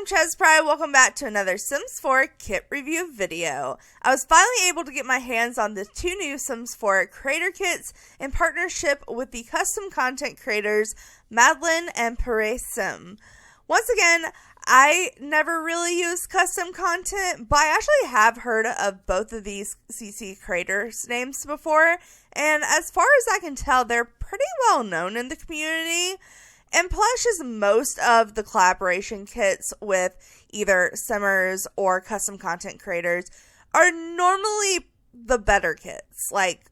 ChezPride, welcome back to another Sims 4 kit review video. I was finally able to get my hands on the two new Sims 4 creator kits in partnership with the custom content creators Madeline and Pierisim. Once again, I never really used custom content, but I actually have heard of both of these CC creators' names before, and as far as I can tell, they're pretty well known in the community. And plus, just most of the collaboration kits with either simmers or custom content creators are normally the better kits. Like,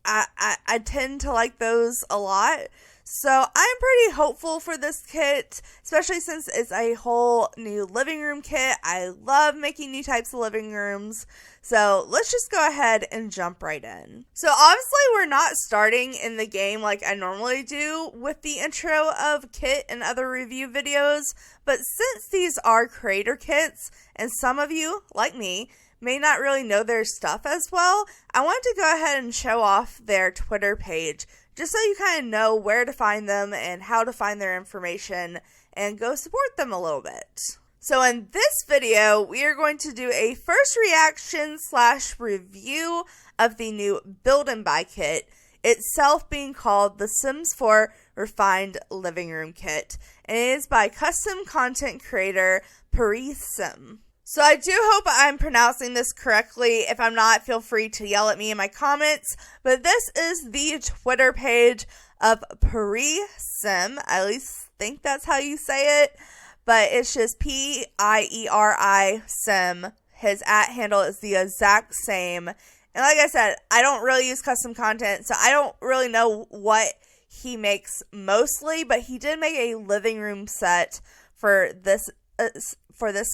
I tend to like those a lot. So I'm pretty hopeful for this kit, especially since it's a whole new living room kit. I love making new types of living rooms. So let's just go ahead and jump right in. So obviously we're not starting in the game like I normally do with the intro of kit and other review videos. But since these are creator kits, and some of you, like me, may not really know their stuff as well, I wanted to go ahead and show off their Twitter page, just so you kind of know where to find them and how to find their information and go support them a little bit. So in this video, we are going to do a first reaction / review of the new Build and Buy kit, itself being called the Sims 4 Refined Living Room Kit, and it is by custom content creator Pierisim. So I do hope I'm pronouncing this correctly. If I'm not, feel free to yell at me in my comments. But this is the Twitter page of Pierisim. I at least think that's how you say it. But it's just Pieri Sim. His @ handle is the exact same. And like I said, I don't really use custom content, so I don't really know what he makes mostly. But he did make a living room set for this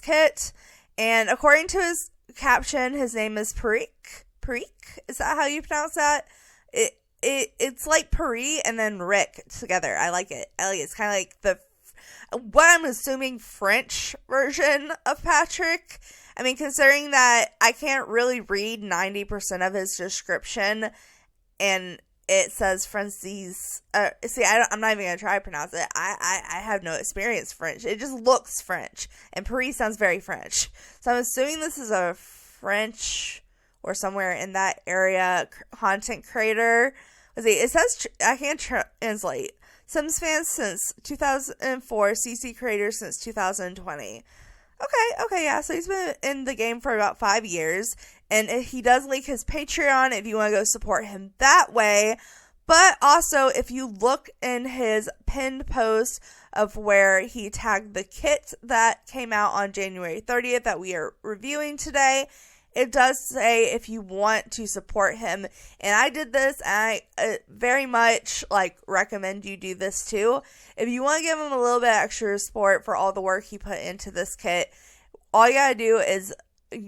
kit. And according to his caption, his name is Pieric. Pieric? Is that how you pronounce that? It's like Peri and then Rick together. I like it. It's kind of like what I'm assuming French version of Patrick. I mean, considering that I can't really read 90% of his description, and it says Francis. I'm not even going to try to pronounce it. I have no experience French. It just looks French. And Paris sounds very French. So I'm assuming this is a French or somewhere in that area content creator. Let's see. It says, I can't translate. Sims fans since 2004, CC creator since 2020. Okay, yeah, so he's been in the game for about 5 years, and he does link his Patreon if you want to go support him that way. But also, if you look in his pinned post of where he tagged the kit that came out on January 30th that we are reviewing today, it does say if you want to support him. And I did this, and I very much recommend you do this too. If you want to give him a little bit extra support for all the work he put into this kit, all you gotta do is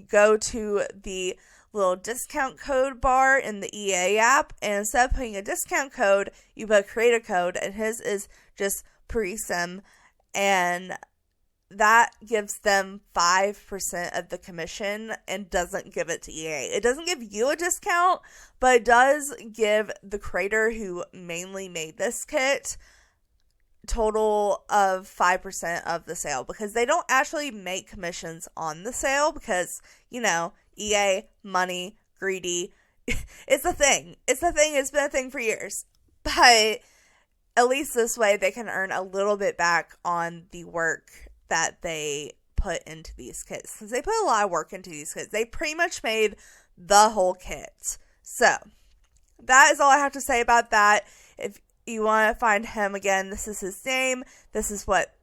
go to the little discount code bar in the EA app, and instead of putting a discount code, you put a creator code, and his is just Pierisim, and that gives them 5% of the commission and doesn't give it to EA. It doesn't give you a discount, but it does give the creator who mainly made this kit total of 5% of the sale, because they don't actually make commissions on the sale because, EA, money, greedy. It's a thing. It's been a thing for years. But at least this way they can earn a little bit back on the work that they put into these kits, because they put a lot of work into these kits. They pretty much made the whole kit. So that is all I have to say about that. If you want to find him again, this is his name. This is what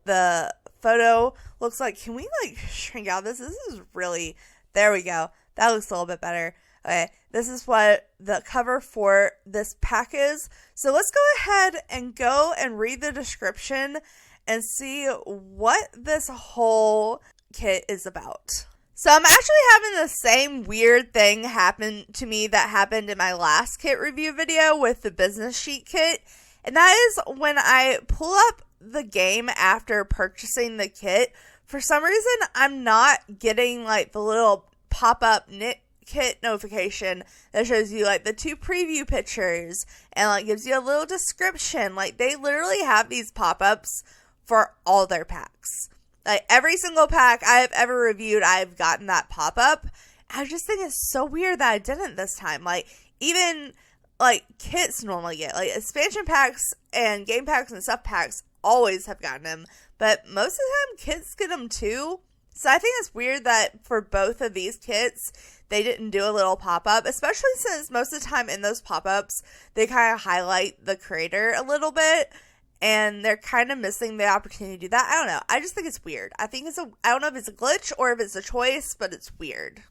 the photo looks like. Can we shrink out this? This is really, there we go. That looks a little bit better. Okay, this is what the cover for this pack is. So let's go ahead and go and read the description and see what this whole kit is about. So I'm actually having the same weird thing happen to me that happened in my last kit review video with the business sheet kit. And that is when I pull up the game after purchasing the kit, for some reason I'm not getting the little pop-up kit notification that shows you the 2 preview pictures and gives you a little description. They literally have these pop-ups for all their packs. Like, every single pack I've ever reviewed, I've gotten that pop-up. I just think it's so weird that I didn't this time. Like, even, like, kits normally get. Like, expansion packs and game packs and stuff packs always have gotten them. But most of the time, kits get them too. So I think it's weird that for both of these kits, they didn't do a little pop-up. Especially since most of the time in those pop-ups, they kind of highlight the creator a little bit. And they're kind of missing the opportunity to do that. I don't know. I just think it's weird. I don't know if it's a glitch or if it's a choice, but it's weird.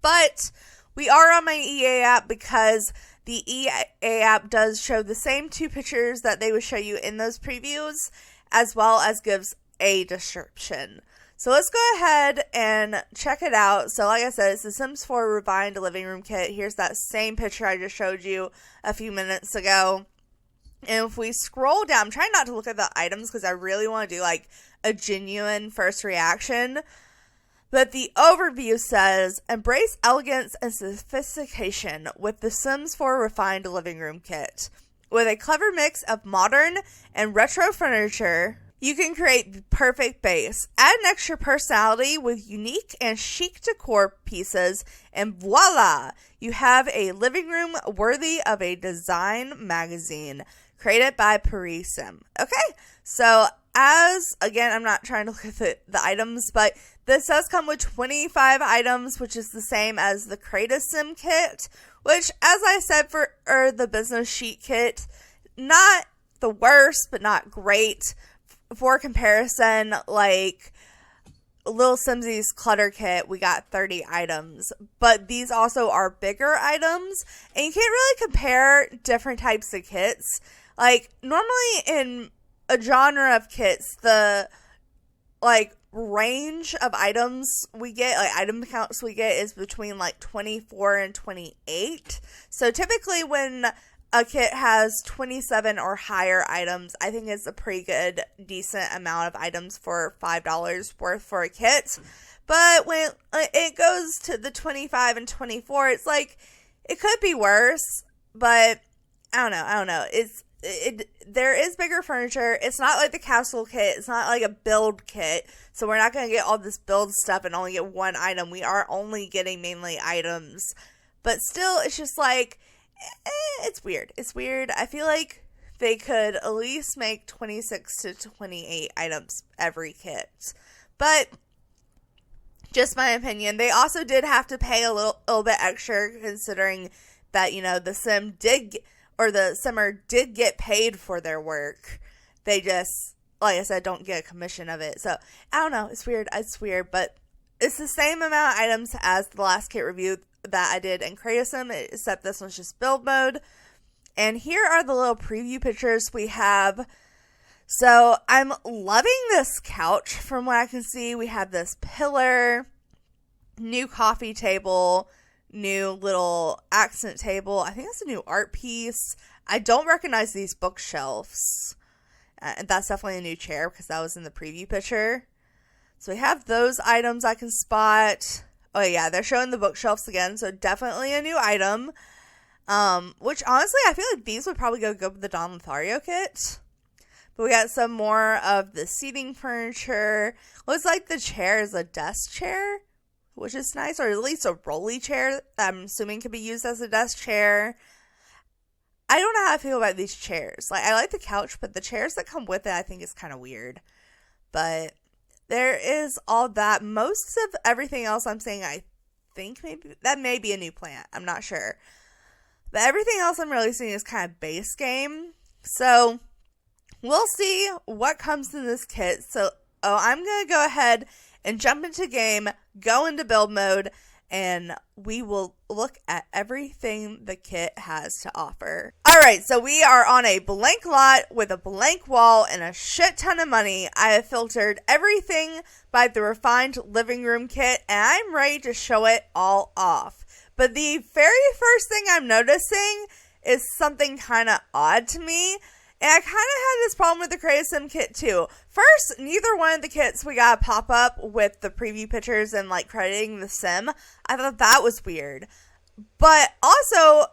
But we are on my EA app because the EA app does show the same 2 pictures that they would show you in those previews, as well as gives a description. So let's go ahead and check it out. So like I said, it's the Sims 4 Refined Living Room Kit. Here's that same picture I just showed you a few minutes ago. And if we scroll down, I'm trying not to look at the items because I really want to do like a genuine first reaction. But the overview says, embrace elegance and sophistication with the Sims 4 Refined Living Room Kit. With a clever mix of modern and retro furniture, you can create the perfect base. Add an extra personality with unique and chic decor pieces, and voila! You have a living room worthy of a design magazine. Created by Pierisim. Okay, so again, I'm not trying to look at the items, but this does come with 25 items, which is the same as the Pierisim kit, which, as I said for the business sheet kit, not the worst, but not great. For comparison, like Little Simsy's clutter kit, we got 30 items, but these also are bigger items, and you can't really compare different types of kits. Like, normally in a genre of kits, the, like, range of items we get, like, item counts we get is between, like, 24 and 28. So, typically, when a kit has 27 or higher items, I think it's a pretty good, decent amount of items for $5 worth for a kit. But when it goes to the 25 and 24, it's like, it could be worse, but I don't know. There is bigger furniture. It's not like the castle kit. It's not like a build kit. So we're not going to get all this build stuff and only get one item. We are only getting mainly items. But still, it's just like, it's weird. It's weird. I feel like they could at least make 26 to 28 items every kit. But just my opinion. They also did have to pay a little bit extra, considering that, you know, the Simmer did get paid for their work. They just, like I said, don't get a commission of it. So, I don't know. It's weird. But it's the same amount of items as the last kit review that I did in Pierisim, except this one's just build mode. And here are the little preview pictures we have. So, I'm loving this couch from what I can see. We have this pillar, new coffee table, new little accent table. I think that's a new art piece. I don't recognize these bookshelves. And that's definitely a new chair because that was in the preview picture. So we have those items I can spot. Oh yeah, they're showing the bookshelves again. So definitely a new item. Which honestly, I feel like these would probably go good with the Don Lothario kit. But we got some more of the seating furniture. Looks like the chair is a desk chair, which is nice, or at least a rolly chair that I'm assuming could be used as a desk chair. I don't know how I feel about these chairs. Like, I like the couch, but the chairs that come with it I think is kind of weird. But there is all that. Most of everything else I'm saying, I think maybe that may be a new plant. I'm not sure. But everything else I'm really seeing is kind of base game. So we'll see what comes in this kit. So I'm going to go ahead and jump into game, go into build mode, and we will look at everything the kit has to offer. Alright, so we are on a blank lot with a blank wall and a shit ton of money. I have filtered everything by the Refined Living Room Kit, and I'm ready to show it all off. But the very first thing I'm noticing is something kind of odd to me. And I kind of had this problem with the Pierisim kit too. First, neither one of the kits we got a pop-up with the preview pictures and like crediting the sim. I thought that was weird. But also,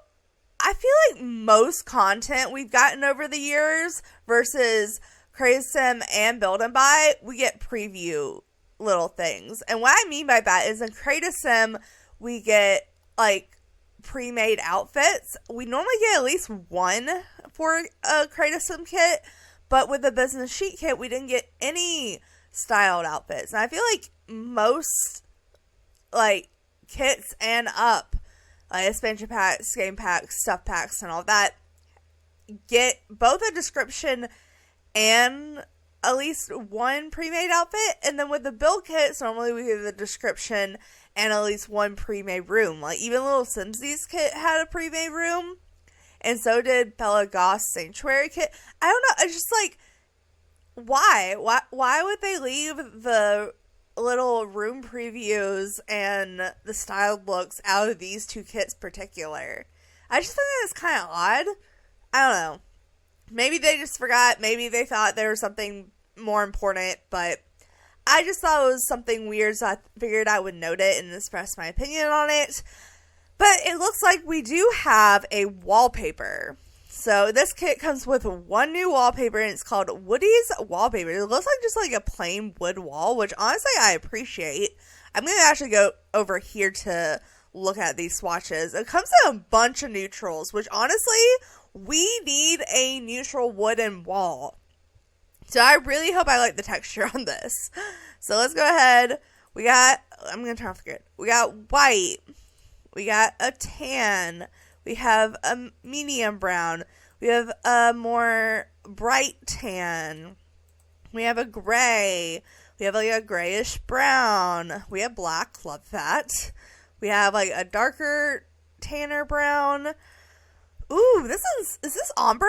I feel like most content we've gotten over the years versus Pierisim and Build and Buy, we get preview little things. And what I mean by that is in Pierisim, we get like pre-made outfits. We normally get at least one for a Pierisim kit, but with the business sheet kit, we didn't get any styled outfits. And I feel like most like kits and up, like expansion packs, game packs, stuff packs, and all that, get both a description and at least one pre-made outfit. And then with the build kits, normally we get the description and at least one pre-made room. Like even Little Simsies kit had a pre-made room, and so did Bella Goth's Sanctuary kit. I don't know, it's just like, why would they leave the little room previews and the styled looks out of these two kits particular? I just think that's kind of odd. I don't know. Maybe they just forgot. Maybe they thought there was something more important, but I just thought it was something weird, so I figured I would note it and express my opinion on it. But it looks like we do have a wallpaper. So this kit comes with one new wallpaper, and it's called Woody's Wallpaper. It looks like just like a plain wood wall, which honestly I appreciate. I'm going to actually go over here to look at these swatches. It comes in a bunch of neutrals, which honestly, we need a neutral wooden wall. So I really hope I like the texture on this. So let's go ahead. I'm going to turn off the grid. We got white. We got a tan. We have a medium brown. We have a more bright tan. We have a gray. We have like a grayish brown. We have black. Love that. We have like a darker tanner brown. Ooh, is this ombre?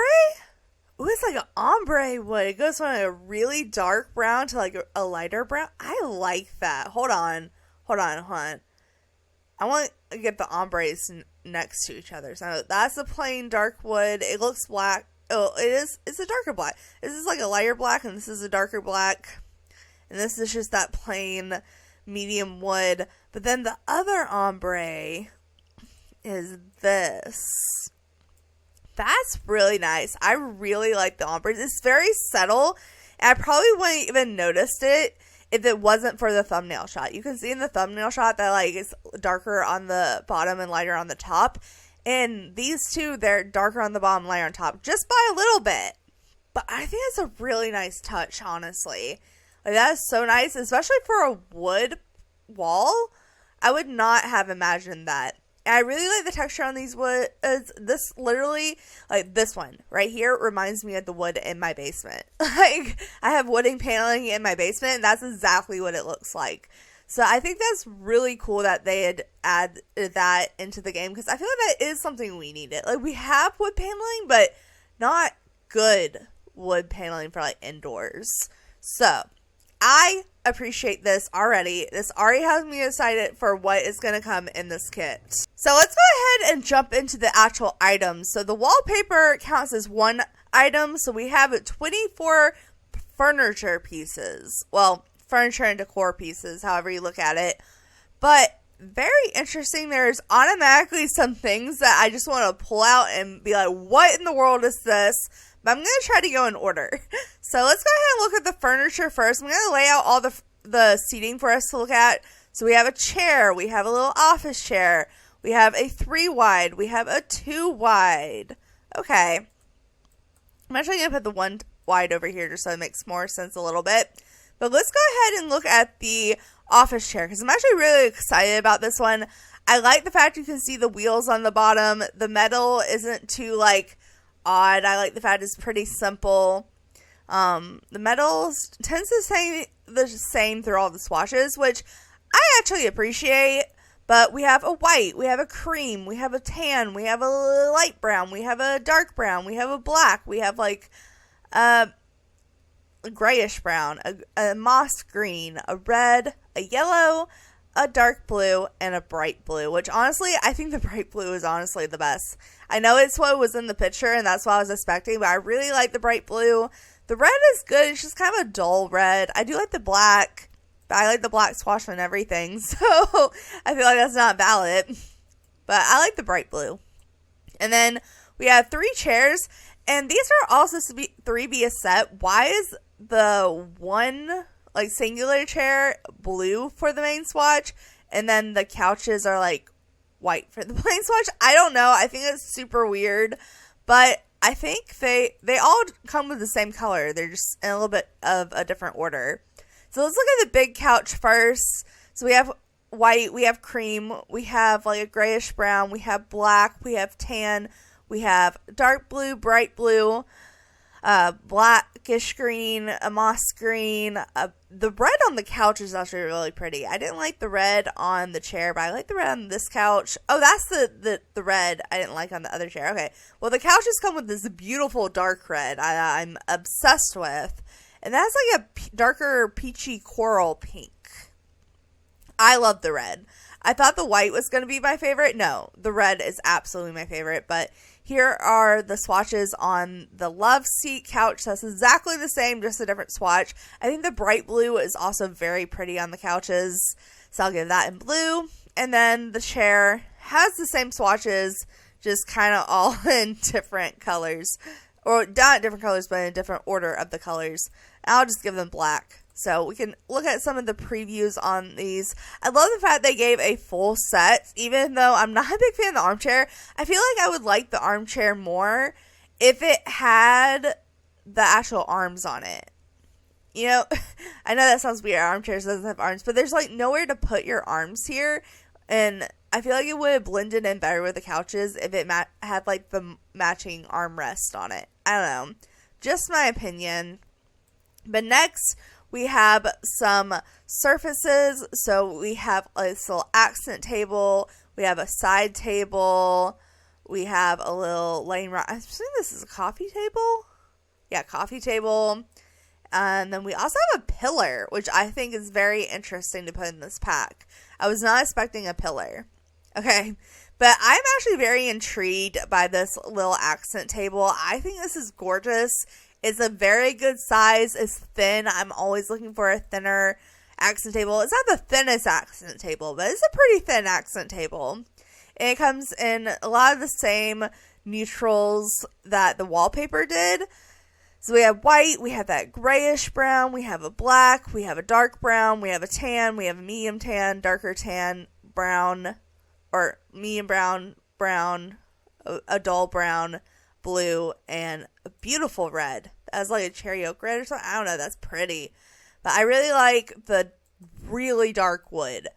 Ooh, it's like an ombre wood. It goes from like a really dark brown to like a lighter brown. I like that. Hold on. I want to get the ombres next to each other. So that's a plain dark wood. It looks black. Oh, it's a darker black. This is like a lighter black, and this is a darker black. And this is just that plain medium wood. But then the other ombre is this. That's really nice. I really like the ombre. It's very subtle, and I probably wouldn't even noticed it if it wasn't for the thumbnail shot. You can see in the thumbnail shot that like it's darker on the bottom and lighter on the top. And these two, they're darker on the bottom, lighter on top, just by a little bit. But I think it's a really nice touch, honestly. Like that is so nice, especially for a wood wall. I would not have imagined that. And I really like the texture on these woods. This literally, like this one right here, reminds me of the wood in my basement. Like, I have wooden paneling in my basement, and that's exactly what it looks like. So I think that's really cool that they had added that into the game, because I feel like that is something we needed. Like, we have wood paneling, but not good wood paneling for, like, indoors. So I appreciate this already. This already has me excited for what is going to come in this kit. So let's go ahead and jump into the actual items. So the wallpaper counts as one item. So we have 24 furniture pieces. Well, furniture and decor pieces, however you look at it. But very interesting. There's automatically some things that I just want to pull out and be like, what in the world is this? But I'm going to try to go in order. So let's go ahead and look at the furniture first. I'm going to lay out all the seating for us to look at. So we have a chair. We have a little office chair. We have a 3-wide. We have a 2-wide. Okay. I'm actually going to put the 1-wide over here just so it makes more sense a little bit. But let's go ahead and look at the office chair, because I'm actually really excited about this one. I like the fact you can see the wheels on the bottom. The metal isn't too, like, odd. I like the fact it's pretty simple. The metal tends to stay the same through all the swatches, which I actually appreciate. But we have a white, we have a cream, we have a tan, we have a light brown, we have a dark brown, we have a black, we have like a grayish brown, a moss green, a red, a yellow, a dark blue, and a bright blue, which honestly, I think the bright blue is honestly the best. I know it's what was in the picture, and that's what I was expecting, but I really like the bright blue. The red is good. It's just kind of a dull red. I do like the black, but I like the black swatch and everything, so I feel like that's not valid. But I like the bright blue. And then we have 3 chairs, And these are also 3B a set. Why is the one like singular chair blue for the main swatch, and then the couches are like white for the main swatch? I don't know. I think it's super weird, but I think they all come with the same color. They're just in a little bit of a different order. So let's look at the big couch first. So we have white, we have cream, we have like a grayish brown, we have black, we have tan, we have dark blue, bright blue, blackish green, a moss green. The red on the couch is actually really pretty. I didn't like the red on the chair, but I like the red on this couch. Oh, that's the red I didn't like on the other chair. Okay, well, the couches come with this beautiful dark red I'm obsessed with. And that's like a darker peachy coral pink. I love the red. I thought the white was going to be my favorite. No, the red is absolutely my favorite. But here are the swatches on the love seat couch. That's exactly the same, just a different swatch. I think the bright blue is also very pretty on the couches, so I'll give that in blue. And then the chair has the same swatches, just kind of all in different colors. Or not different colors, but in a different order of the colors. I'll just give them black. So we can look at some of the previews on these. I love the fact they gave a full set, even though I'm not a big fan of the armchair. I feel like I would like the armchair more if it had the actual arms on it. You know, I know that sounds weird. Armchairs doesn't have arms, but there's like nowhere to put your arms here. And I feel like it would have blended in better with the couches if it had like the matching armrest on it. I don't know. Just my opinion. But next, we have some surfaces. So we have this little accent table. We have a side table. We have a little lane rod. I'm assuming this is a coffee table. Yeah, coffee table. And then we also have a pillar, which I think is very interesting to put in this pack. I was not expecting a pillar. Okay, but I'm actually very intrigued by this little accent table. I think this is gorgeous. It's a very good size. It's thin. I'm always looking for a thinner accent table. It's not the thinnest accent table, but it's a pretty thin accent table. And it comes in a lot of the same neutrals that the wallpaper did. So we have white, we have that grayish brown, we have a black, we have a dark brown, we have a tan, we have a medium tan, darker tan, brown, or medium brown, brown, a dull brown, blue, and a beautiful red. That's like a cherry oak red or something. I don't know, that's pretty. But I really like the really dark wood.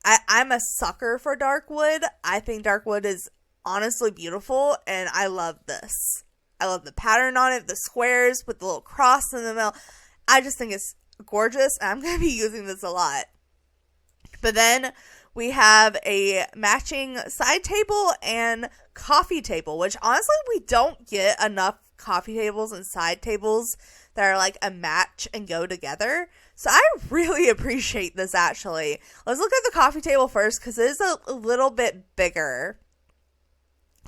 I'm a sucker for dark wood. I think dark wood is honestly beautiful, and I love this. I love the pattern on it, the squares with the little cross in the middle. I just think it's gorgeous, and I'm going to be using this a lot. But then we have a matching side table and coffee table, which honestly we don't get enough coffee tables and side tables that are like a match and go together. So I really appreciate this actually. Let's look at the coffee table first because it is a little bit bigger.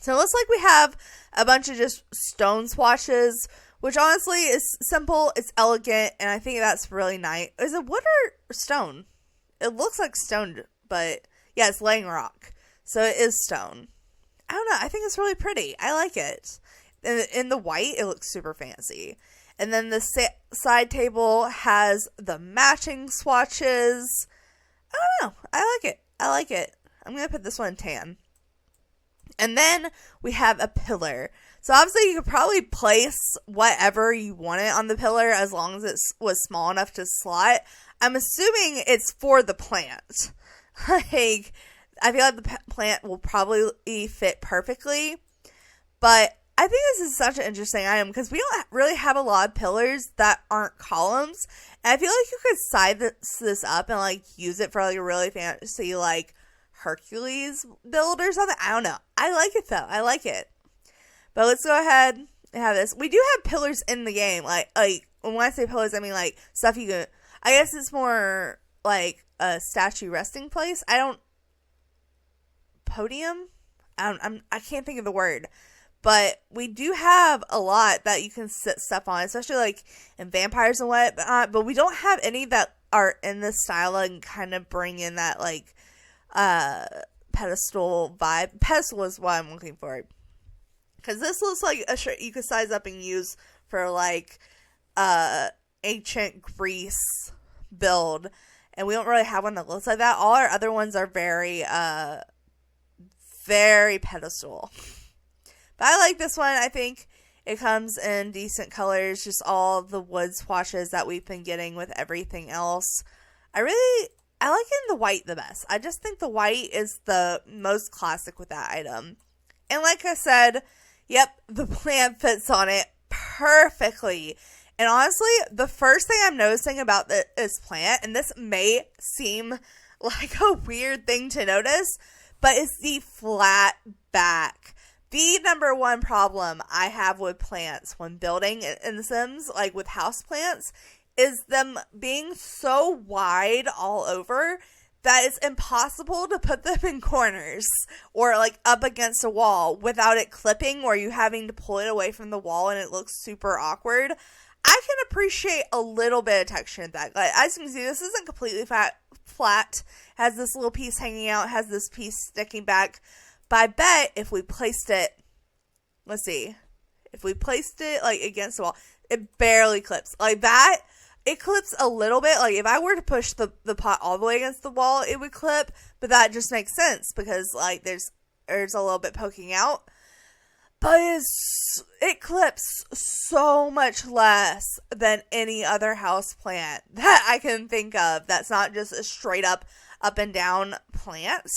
So it looks like we have a bunch of just stone swatches, which honestly is simple, it's elegant, and I think that's really nice. Is it wood or stone? It looks like stone, but yeah, it's laying rock. So it is stone. I don't know, I think it's really pretty. I like it. In the white, it looks super fancy. And then the side table has the matching swatches. I don't know, I like it. I like it. I'm going to put this one in tan. And then we have a pillar. So obviously you could probably place whatever you wanted on the pillar as long as it was small enough to slot. I'm assuming it's for the plant. Like, I feel like the plant will probably fit perfectly. But I think this is such an interesting item because we don't really have a lot of pillars that aren't columns. And I feel like you could size this up and like use it for like a really fancy like Hercules build or something. I don't know. I like it though. I like it. But let's go ahead and have this. We do have pillars in the game. Like when I say pillars, I mean like stuff you can. I guess it's more like a statue resting place. Podium. I can't think of the word. But we do have a lot that you can sit stuff on, especially like in vampires and whatnot. But we don't have any that are in this style and kind of bring in that like pedestal vibe. Pedestal is what I'm looking for. Because this looks like a shirt you could size up and use for like ancient Greece build. And we don't really have one that looks like that. All our other ones are very pedestal. But I like this one. I think it comes in decent colors. Just all the wood swatches that we've been getting with everything else. I like it in the white the best. I just think the white is the most classic with that item. And like I said, yep, the plant fits on it perfectly. And honestly, the first thing I'm noticing about this plant, and this may seem like a weird thing to notice, but it's the flat back. The number one problem I have with plants when building in The Sims, like with house plants, is them being so wide all over that it's impossible to put them in corners or like up against a wall without it clipping or you having to pull it away from the wall and it looks super awkward. I can appreciate a little bit of texture in that. Like, as you can see, this isn't completely flat. Has this little piece hanging out, has this piece sticking back. But I bet if we placed it, let's see, if we placed it like against the wall, it barely clips. Like that, it clips a little bit. Like if I were to push the pot all the way against the wall, it would clip. But that just makes sense because like there's a little bit poking out. But it clips so much less than any other house plant that I can think of. That's not just a straight up and down plant.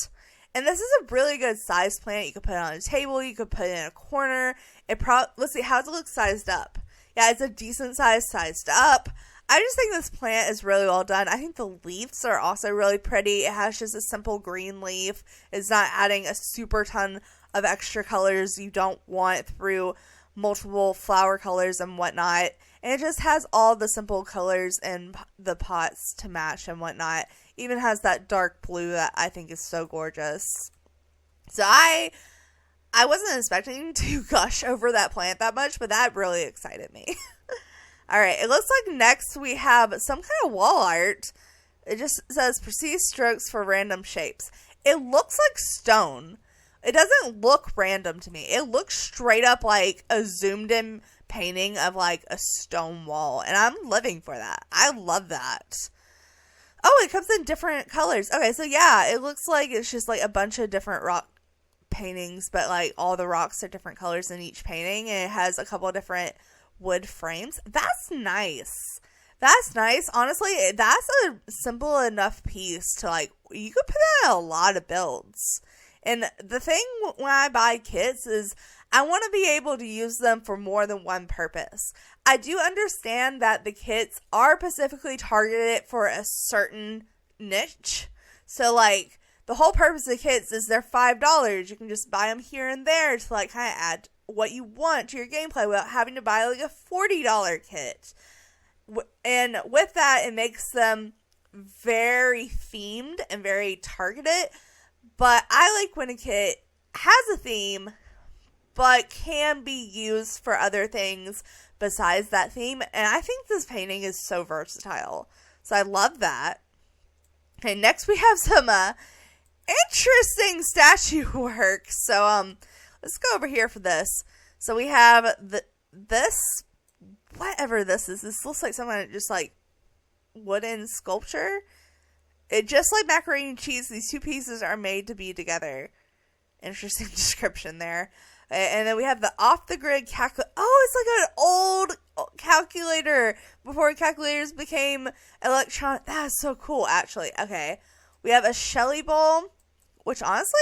And this is a really good size plant. You could put it on a table. You could put it in a corner. Let's see, how does it look sized up? Yeah, it's a decent size sized up. I just think this plant is really well done. I think the leaves are also really pretty. It has just a simple green leaf. It's not adding a super ton of extra colors you don't want through multiple flower colors and whatnot. And it just has all the simple colors in the pots to match and whatnot. Even has that dark blue that I think is so gorgeous. So I wasn't expecting to gush over that plant that much, but that really excited me. Alright, it looks like next we have some kind of wall art. It just says precise strokes for random shapes. It looks like stone. It doesn't look random to me. It looks straight up like a zoomed in painting of like a stone wall. And I'm living for that. I love that. Oh, it comes in different colors. Okay, so yeah, it looks like it's just like a bunch of different rock paintings, but like all the rocks are different colors in each painting. And it has a couple of different wood frames. That's nice. That's nice. Honestly, that's a simple enough piece to like, you could put that in a lot of builds. And the thing when I buy kits is I want to be able to use them for more than one purpose. I do understand that the kits are specifically targeted for a certain niche. So like the whole purpose of the kits is they're $5. You can just buy them here and there to like kind of add what you want to your gameplay without having to buy like a $40 kit. And with that, it makes them very themed and very targeted. But I like when a kit has a theme, but can be used for other things besides that theme. And I think this painting is so versatile. So I love that. Okay, next we have some interesting statue work. So let's go over here for this. So we have this, whatever this is. This looks like someone just like wooden sculpture. It just like macaroni and cheese, these two pieces are made to be together. Interesting description there. And then we have the off-the-grid calculator. Oh, it's like an old calculator before calculators became electronic. That is so cool, actually. Okay. We have a Shelly bowl, which honestly,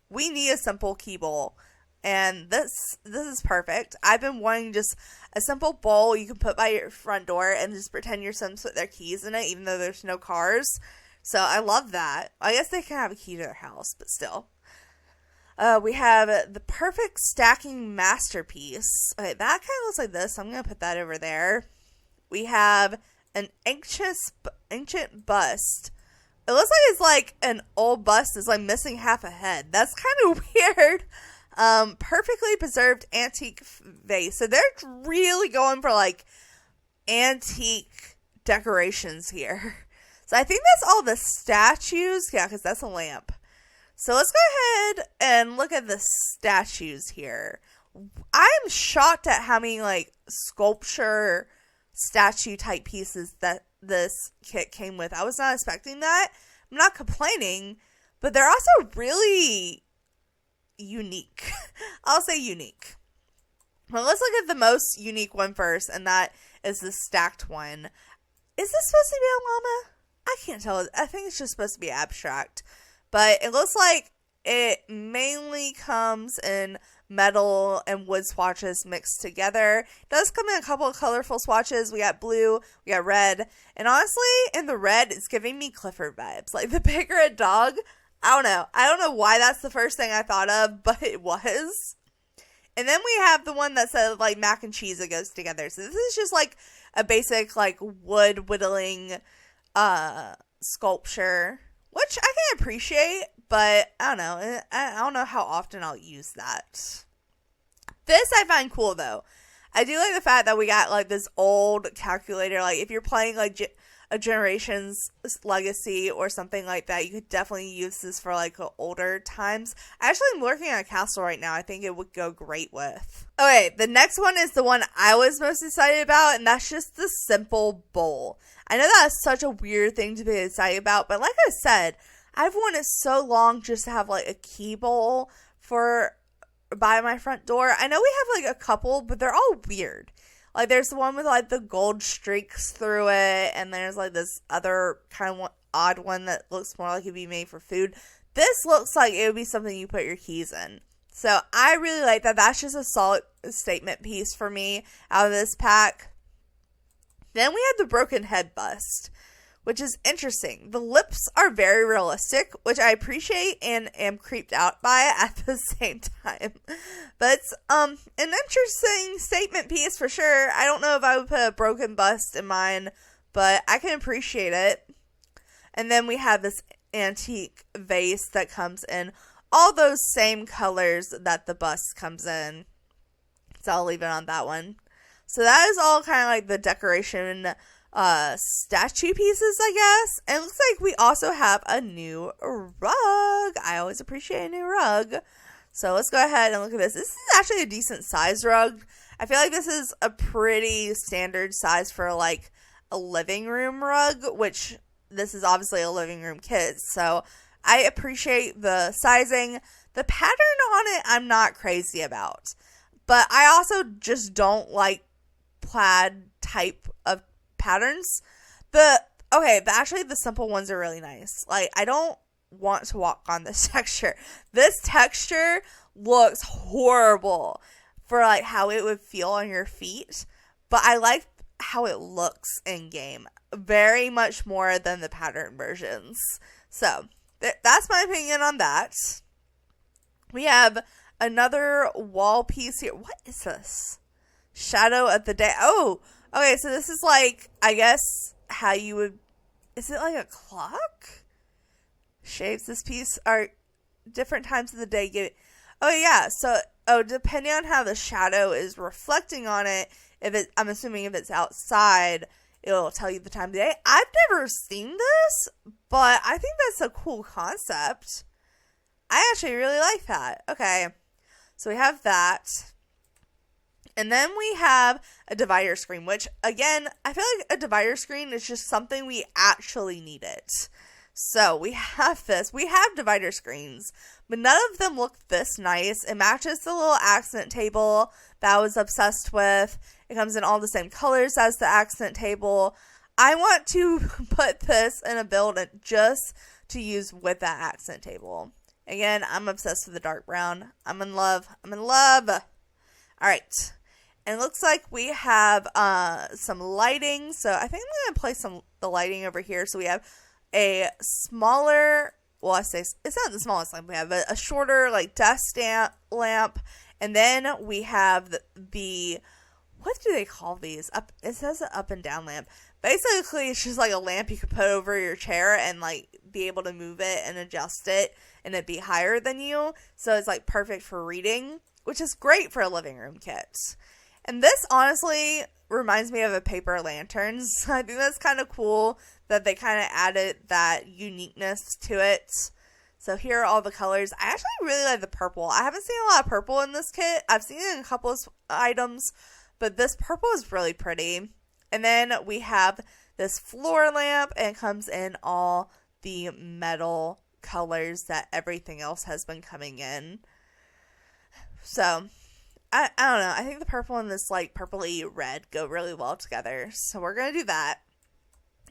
we need a simple key bowl. And this is perfect. I've been wanting just a simple bowl you can put by your front door and just pretend your Sims put their keys in it, even though there's no cars. So I love that. I guess they can have a key to their house, but still. We have the perfect stacking masterpiece. Okay, that kind of looks like this. So I'm going to put that over there. We have an ancient bust. It looks like it's like an old bust is like missing half a head. That's kind of weird. Perfectly preserved antique vase. So they're really going for like antique decorations here. So I think that's all the statues. Yeah, because that's a lamp. So let's go ahead and look at the statues here. I'm shocked at how many like sculpture statue type pieces that this kit came with. I was not expecting that. I'm not complaining, but they're also really unique. I'll say unique. Well, let's look at the most unique one first, and that is the stacked one. Is this supposed to be a llama? I can't tell. I think it's just supposed to be abstract. But it looks like it mainly comes in metal and wood swatches mixed together. It does come in a couple of colorful swatches. We got blue, we got red. And honestly, in the red, it's giving me Clifford vibes. Like the big red dog. I don't know. I don't know why that's the first thing I thought of, but it was. And then we have the one that said like mac and cheese that goes together. So this is just like a basic like wood whittling sculpture, which I can appreciate, but I don't know. I don't know how often I'll use that. This I find cool though. I do like the fact that we got like this old calculator. Like if you're playing like a Generations Legacy or something like that, you could definitely use this for like older times. I actually am working on a castle right now. I think it would go great with. Okay, the next one is the one I was most excited about, and that's just the simple bowl. I know that's such a weird thing to be excited about, but like I said, I've wanted so long just to have like a key bowl by my front door. I know we have like a couple, but they're all weird. Like there's the one with like the gold streaks through it, and there's like this other kind of odd one that looks more like it'd be made for food. This looks like it would be something you put your keys in. So I really like that. That's just a solid statement piece for me out of this pack. Then we have the broken head bust, which is interesting. The lips are very realistic, which I appreciate and am creeped out by at the same time. But it's an interesting statement piece for sure. I don't know if I would put a broken bust in mine, but I can appreciate it. And then we have this antique vase that comes in all those same colors that the bust comes in. So I'll leave it on that one. So that is all kind of like the decoration statue pieces, I guess. And it looks like we also have a new rug. I always appreciate a new rug. So let's go ahead and look at this. This is actually a decent size rug. I feel like this is a pretty standard size for like a living room rug, which this is obviously a living room kit. So I appreciate the sizing. The pattern on it, I'm not crazy about. But I also just don't like plaid type of patterns. Actually the simple ones are really nice. Like I don't want to walk on this texture. This texture looks horrible for like how it would feel on your feet, but I like how it looks in game very much more than the pattern versions. So that's my opinion on that. We have another wall piece here. What is this? Shadow of the day. Oh, okay, so this is like, I guess, how you would... Is it like a clock? Shapes. This piece are different times of the day. Oh, yeah. So, depending on how the shadow is reflecting on it, I'm assuming if it's outside, it'll tell you the time of the day. I've never seen this, but I think that's a cool concept. I actually really like that. Okay. So we have that. And then we have a divider screen, which, again, I feel like a divider screen is just something we actually needed. So we have this. We have divider screens, but none of them look this nice. It matches the little accent table that I was obsessed with. It comes in all the same colors as the accent table. I want to put this in a build just to use with that accent table. Again, I'm obsessed with the dark brown. I'm in love. All right. And it looks like we have some lighting. So I think I'm going to place the lighting over here. So we have a smaller, well, I say it's not the smallest lamp we have, but a shorter like desk lamp. And then we have the what do they call these? It says an up and down lamp. Basically, it's just like a lamp you could put over your chair and like be able to move it and adjust it and it'd be higher than you. So it's like perfect for reading, which is great for a living room kit. And this honestly reminds me of a paper lanterns. I think that's kind of cool that they kind of added that uniqueness to it. So here are all the colors. I actually really like the purple. I haven't seen a lot of purple in this kit. I've seen it in a couple of items, but this purple is really pretty. And then we have this floor lamp, and it comes in all the metal colors that everything else has been coming in. So I don't know. I think the purple and this like purpley red go really well together. So we're going to do that.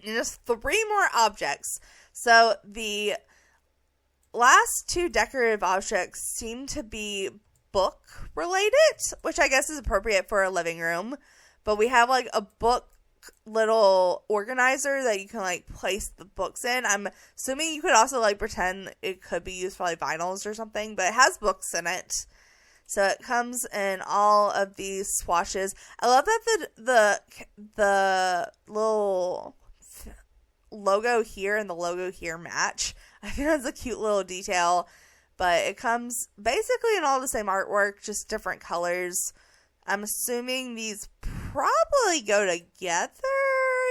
And just 3 more objects. So the last 2 decorative objects seem to be book related, which I guess is appropriate for a living room. But we have like a book little organizer that you can like place the books in. I'm assuming you could also like pretend it could be used for like vinyls or something, but it has books in it. So it comes in all of these swatches. I love that the little logo here and the logo here match. I think that's a cute little detail. But it comes basically in all the same artwork, just different colors. I'm assuming these probably go together.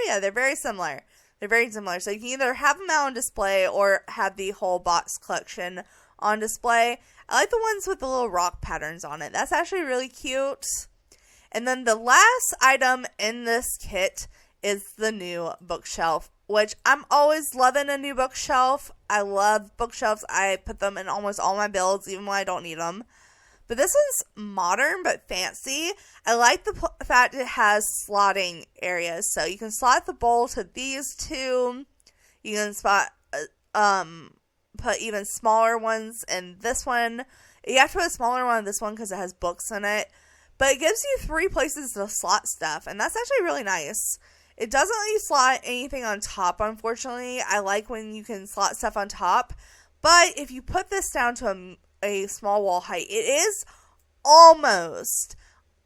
Yeah, they're very similar. So you can either have them out on display or have the whole box collection on display. I like the ones with the little rock patterns on it. That's actually really cute. And then the last item in this kit is the new bookshelf, which I'm always loving a new bookshelf. I love bookshelves. I put them in almost all my builds, even when I don't need them. But this one's modern but fancy. I like the fact it has slotting areas. So you can slot the bowl to these 2. You can put even smaller ones in this one. You have to put a smaller one in this one because it has books in it. But it gives you 3 places to slot stuff, and that's actually really nice. It doesn't let you slot anything on top, unfortunately. I like when you can slot stuff on top. But if you put this down to a small wall height, it is almost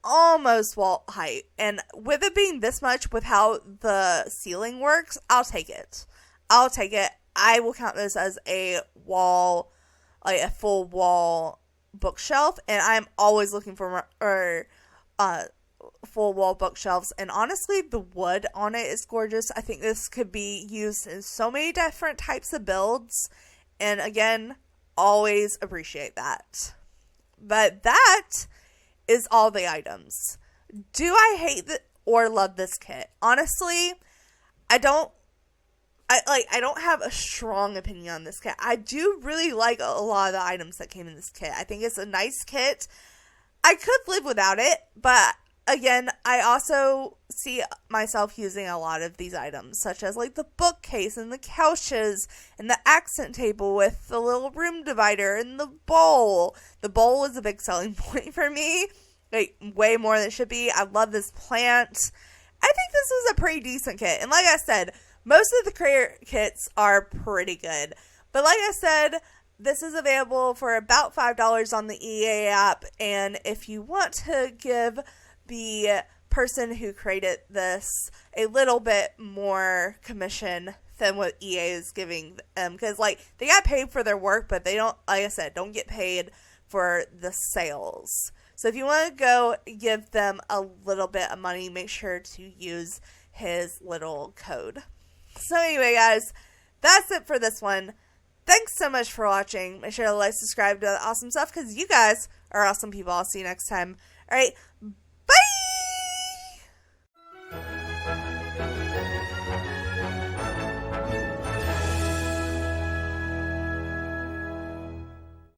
wall height. And with it being this much, with how the ceiling works, I'll take it. I will count this as a wall, like a full wall bookshelf, and I'm always looking for full wall bookshelves. And honestly, the wood on it is gorgeous. I think this could be used in so many different types of builds, and again, always appreciate that. But that is all the items. Do I hate or love this kit? Honestly, I don't have a strong opinion on this kit. I do really like a lot of the items that came in this kit. I think it's a nice kit. I could live without it, but again, I also see myself using a lot of these items, such as like the bookcase and the couches and the accent table with the little room divider and the bowl. The bowl is a big selling point for me, like way more than it should be. I love this plant. I think this is a pretty decent kit. And like I said, most of the creator kits are pretty good. But like I said, this is available for about $5 on the EA app. And if you want to give the person who created this a little bit more commission than what EA is giving them, because like they got paid for their work, but they don't, like I said, don't get paid for the sales. So if you want to go give them a little bit of money, make sure to use his little code. So anyway, guys, that's it for this one. Thanks so much for watching. Make sure to like, subscribe to the awesome stuff, because you guys are awesome people. I'll see you next time. All right,